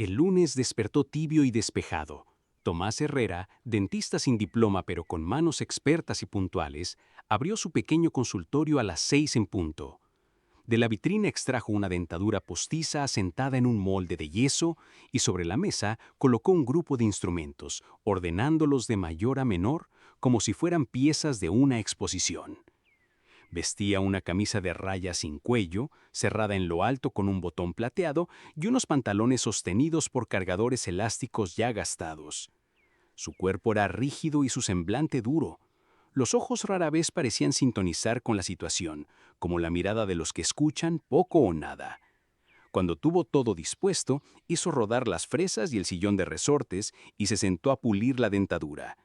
El lunes despertó tibio y despejado. Tomás Herrera, dentista sin diploma pero con manos expertas y puntuales, abrió su pequeño consultorio a las 6 en punto. De la vitrina extrajo una dentadura postiza asentada en un molde de yeso y sobre la mesa colocó un grupo de instrumentos, ordenándolos de mayor a menor como si fueran piezas de una exposición. Vestía una camisa de rayas sin cuello, cerrada en lo alto con un botón plateado y unos pantalones sostenidos por cargadores elásticos ya gastados. Su cuerpo era rígido y su semblante duro. Los ojos rara vez parecían sintonizar con la situación, como la mirada de los que escuchan poco o nada. Cuando tuvo todo dispuesto, hizo rodar las fresas y el sillón de resortes y se sentó a pulir la dentadura.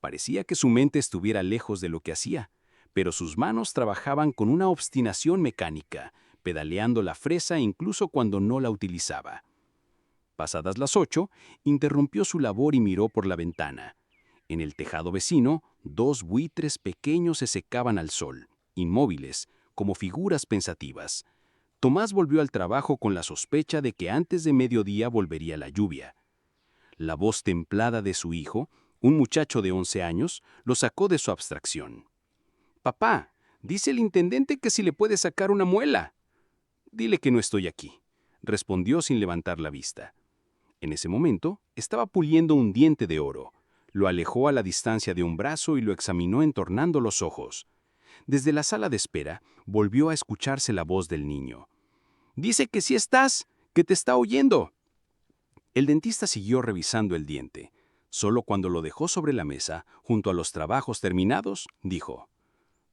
Parecía que su mente estuviera lejos de lo que hacía, pero sus manos trabajaban con una obstinación mecánica, pedaleando la fresa incluso cuando no la utilizaba. Pasadas las 8, interrumpió su labor y miró por la ventana. En el tejado vecino, dos buitres pequeños se secaban al sol, inmóviles, como figuras pensativas. Tomás volvió al trabajo con la sospecha de que antes de mediodía volvería la lluvia. La voz templada de su hijo, un muchacho de 11 años, lo sacó de su abstracción. «Papá, dice el intendente que si le puede sacar una muela». «Dile que no estoy aquí», respondió sin levantar la vista. En ese momento, estaba puliendo un diente de oro. Lo alejó a la distancia de un brazo y lo examinó entornando los ojos. Desde la sala de espera, volvió a escucharse la voz del niño. «Dice que sí estás, que te está oyendo». El dentista siguió revisando el diente. Solo cuando lo dejó sobre la mesa, junto a los trabajos terminados, dijo: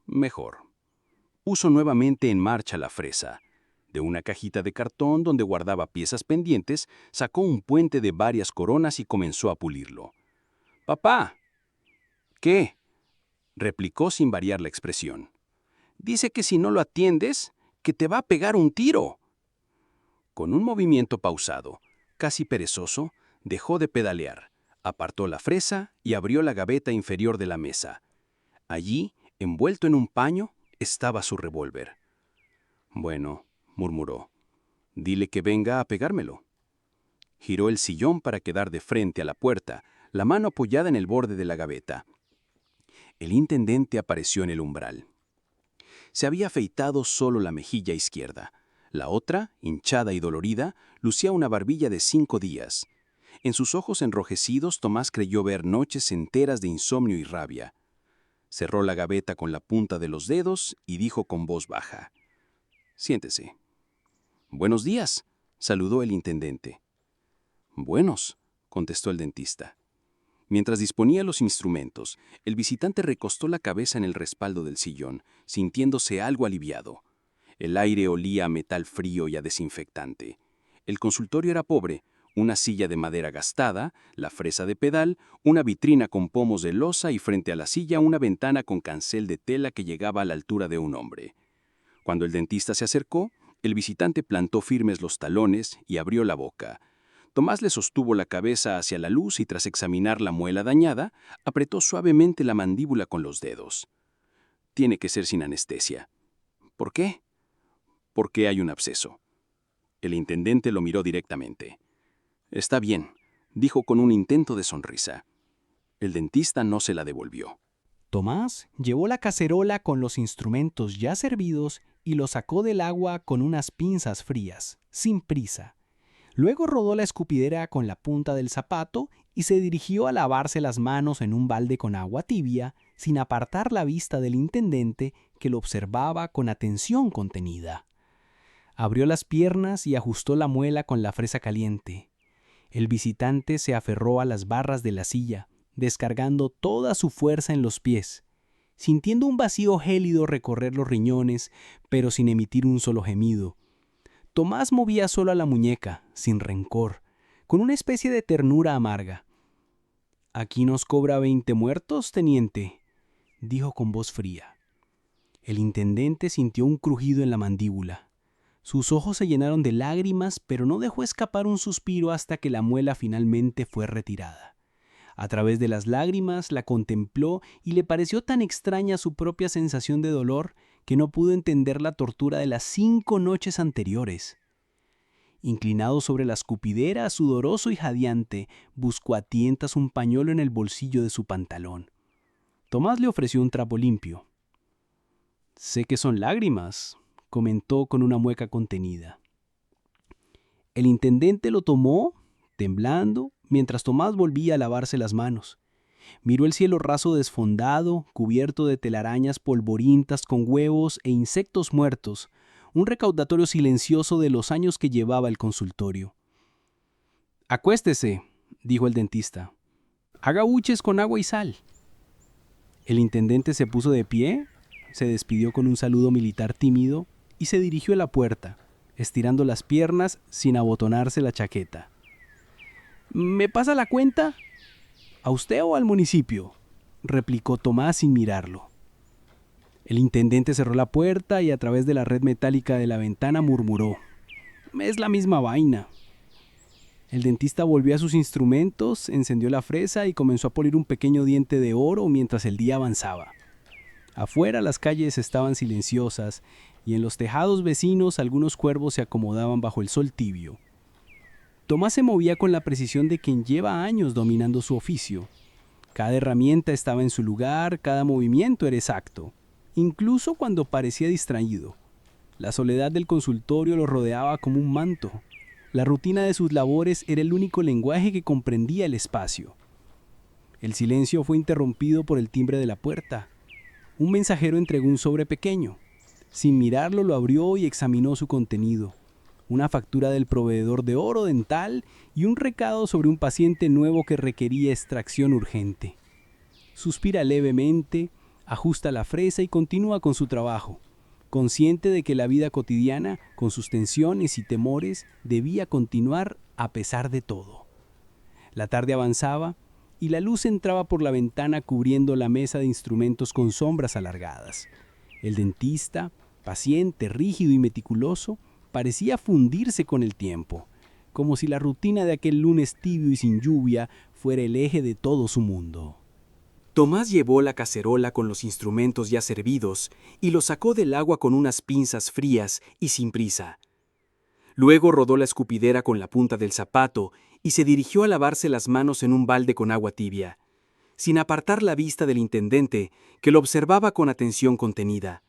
«Mejor». Puso nuevamente en marcha la fresa. De una cajita de cartón donde guardaba piezas pendientes, sacó un puente de varias coronas y comenzó a pulirlo. «Papá». «¿Qué?», replicó sin variar la expresión. «Dice que si no lo atiendes, que te va a pegar un tiro». Con un movimiento pausado, casi perezoso, dejó de pedalear, apartó la fresa y abrió la gaveta inferior de la mesa. Allí, envuelto en un paño, estaba su revólver. «Bueno», murmuró, «dile que venga a pegármelo». Giró el sillón para quedar de frente a la puerta, la mano apoyada en el borde de la gaveta. El intendente apareció en el umbral. Se había afeitado solo la mejilla izquierda. La otra, hinchada y dolorida, lucía una barbilla de 5 días. En sus ojos enrojecidos, Tomás creyó ver noches enteras de insomnio y rabia. Cerró la gaveta con la punta de los dedos y dijo con voz baja: «Siéntese». «Buenos días», saludó el intendente. «Buenos», contestó el dentista. Mientras disponía los instrumentos, el visitante recostó la cabeza en el respaldo del sillón, sintiéndose algo aliviado. El aire olía a metal frío y a desinfectante. El consultorio era pobre: una silla de madera gastada, la fresa de pedal, una vitrina con pomos de loza y frente a la silla una ventana con cancel de tela que llegaba a la altura de un hombre. Cuando el dentista se acercó, el visitante plantó firmes los talones y abrió la boca. Tomás le sostuvo la cabeza hacia la luz y tras examinar la muela dañada, apretó suavemente la mandíbula con los dedos. «Tiene que ser sin anestesia». «¿Por qué?». «Porque hay un absceso». El intendente lo miró directamente. «Está bien», dijo con un intento de sonrisa. El dentista no se la devolvió. Tomás llevó la cacerola con los instrumentos ya servidos y lo sacó del agua con unas pinzas frías, sin prisa. Luego rodó la escupidera con la punta del zapato y se dirigió a lavarse las manos en un balde con agua tibia, sin apartar la vista del intendente, que lo observaba con atención contenida. Abrió las piernas y ajustó la muela con la fresa caliente. El visitante se aferró a las barras de la silla, descargando toda su fuerza en los pies, sintiendo un vacío gélido recorrer los riñones, pero sin emitir un solo gemido. Tomás movía solo a la muñeca, sin rencor, con una especie de ternura amarga. «¿Aquí nos cobra 20 muertos, teniente?», dijo con voz fría. El intendente sintió un crujido en la mandíbula. Sus ojos se llenaron de lágrimas, pero no dejó escapar un suspiro hasta que la muela finalmente fue retirada. A través de las lágrimas la contempló y le pareció tan extraña su propia sensación de dolor que no pudo entender la tortura de las 5 noches anteriores. Inclinado sobre la escupidera, sudoroso y jadeante, buscó a tientas un pañuelo en el bolsillo de su pantalón. Tomás le ofreció un trapo limpio. «Sé que son lágrimas», comentó con una mueca contenida. El intendente lo tomó, temblando, mientras Tomás volvía a lavarse las manos. Miró el cielo raso desfondado, cubierto de telarañas polvorientas con huevos e insectos muertos, un recaudatorio silencioso de los años que llevaba el consultorio. «Acuéstese», dijo el dentista. «Haga buches con agua y sal». El intendente se puso de pie, se despidió con un saludo militar tímido y se dirigió a la puerta, estirando las piernas sin abotonarse la chaqueta. «¿Me pasa la cuenta?» «¿A usted o al municipio?», replicó Tomás sin mirarlo. El intendente cerró la puerta y a través de la red metálica de la ventana murmuró: «Es la misma vaina». El dentista volvió a sus instrumentos, encendió la fresa y comenzó a polir un pequeño diente de oro mientras el día avanzaba. Afuera las calles estaban silenciosas y en los tejados vecinos algunos cuervos se acomodaban bajo el sol tibio. Tomás se movía con la precisión de quien lleva años dominando su oficio. Cada herramienta estaba en su lugar, cada movimiento era exacto, incluso cuando parecía distraído. La soledad del consultorio lo rodeaba como un manto. La rutina de sus labores era el único lenguaje que comprendía el espacio. El silencio fue interrumpido por el timbre de la puerta. Un mensajero entregó un sobre pequeño. Sin mirarlo, lo abrió y examinó su contenido. Una factura del proveedor de oro dental y un recado sobre un paciente nuevo que requería extracción urgente. Suspira levemente, ajusta la fresa y continúa con su trabajo, consciente de que la vida cotidiana, con sus tensiones y temores, debía continuar a pesar de todo. La tarde avanzaba y la luz entraba por la ventana cubriendo la mesa de instrumentos con sombras alargadas. El dentista, paciente, rígido y meticuloso, parecía fundirse con el tiempo, como si la rutina de aquel lunes tibio y sin lluvia fuera el eje de todo su mundo. Tomás llevó la cacerola con los instrumentos ya servidos y lo sacó del agua con unas pinzas frías y sin prisa. Luego rodó la escupidera con la punta del zapato y se dirigió a lavarse las manos en un balde con agua tibia, sin apartar la vista del intendente, que lo observaba con atención contenida.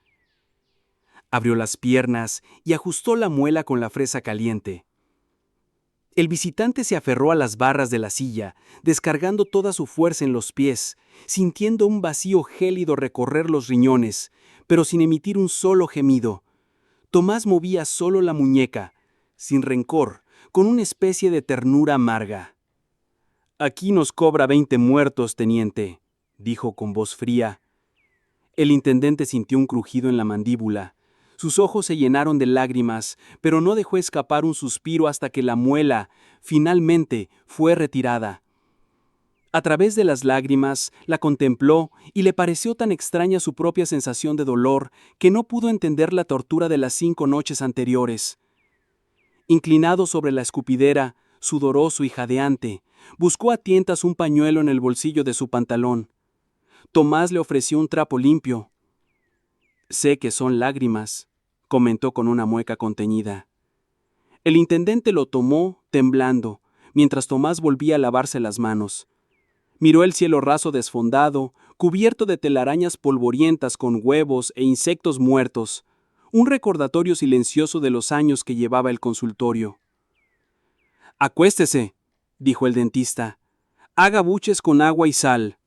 Abrió las piernas y ajustó la muela con la fresa caliente. El visitante se aferró a las barras de la silla, descargando toda su fuerza en los pies, sintiendo un vacío gélido recorrer los riñones, pero sin emitir un solo gemido. Tomás movía solo la muñeca, sin rencor, con una especie de ternura amarga. «Aquí nos cobra 20 muertos, teniente», dijo con voz fría. El intendente sintió un crujido en la mandíbula. Sus ojos se llenaron de lágrimas, pero no dejó escapar un suspiro hasta que la muela, finalmente, fue retirada. A través de las lágrimas, la contempló y le pareció tan extraña su propia sensación de dolor que no pudo entender la tortura de las 5 noches anteriores. Inclinado sobre la escupidera, sudoroso y jadeante, buscó a tientas un pañuelo en el bolsillo de su pantalón. Tomás le ofreció un trapo limpio. «Sé que son lágrimas», comentó con una mueca contenida. El intendente lo tomó, temblando, mientras Tomás volvía a lavarse las manos. Miró el cielo raso desfondado, cubierto de telarañas polvorientas con huevos e insectos muertos, un recordatorio silencioso de los años que llevaba el consultorio. «Acuéstese», dijo el dentista. «Haga buches con agua y sal».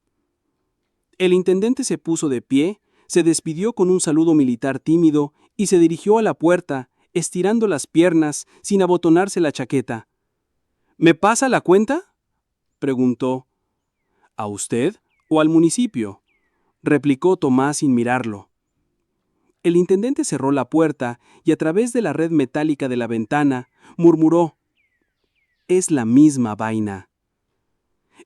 El intendente se puso de pie, se despidió con un saludo militar tímido y se dirigió a la puerta, estirando las piernas sin abotonarse la chaqueta. «¿Me pasa la cuenta?», preguntó. «¿A usted o al municipio?», replicó Tomás sin mirarlo. El intendente cerró la puerta y a través de la red metálica de la ventana murmuró: «Es la misma vaina».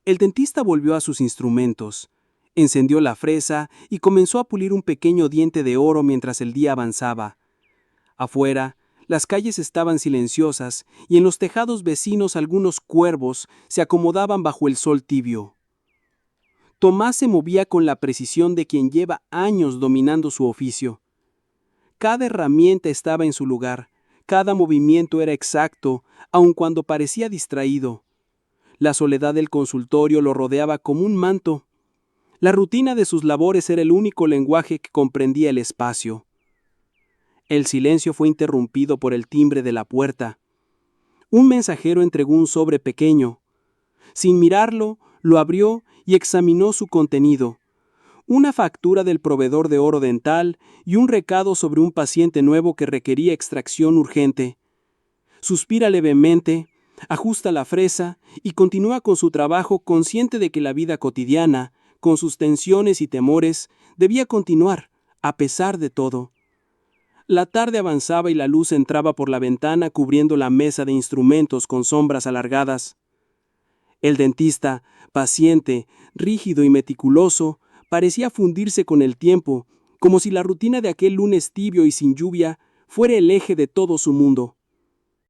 El dentista volvió a sus instrumentos. Encendió la fresa y comenzó a pulir un pequeño diente de oro mientras el día avanzaba. Afuera, las calles estaban silenciosas y en los tejados vecinos algunos cuervos se acomodaban bajo el sol tibio. Tomás se movía con la precisión de quien lleva años dominando su oficio. Cada herramienta estaba en su lugar, cada movimiento era exacto, aun cuando parecía distraído. La soledad del consultorio lo rodeaba como un manto. La rutina de sus labores era el único lenguaje que comprendía el espacio. El silencio fue interrumpido por el timbre de la puerta. Un mensajero entregó un sobre pequeño. Sin mirarlo, lo abrió y examinó su contenido. Una factura del proveedor de oro dental y un recado sobre un paciente nuevo que requería extracción urgente. Suspira levemente, ajusta la fresa y continúa con su trabajo, consciente de que la vida cotidiana, con sus tensiones y temores, debía continuar, a pesar de todo. La tarde avanzaba y la luz entraba por la ventana cubriendo la mesa de instrumentos con sombras alargadas. El dentista, paciente, rígido y meticuloso, parecía fundirse con el tiempo, como si la rutina de aquel lunes tibio y sin lluvia fuera el eje de todo su mundo.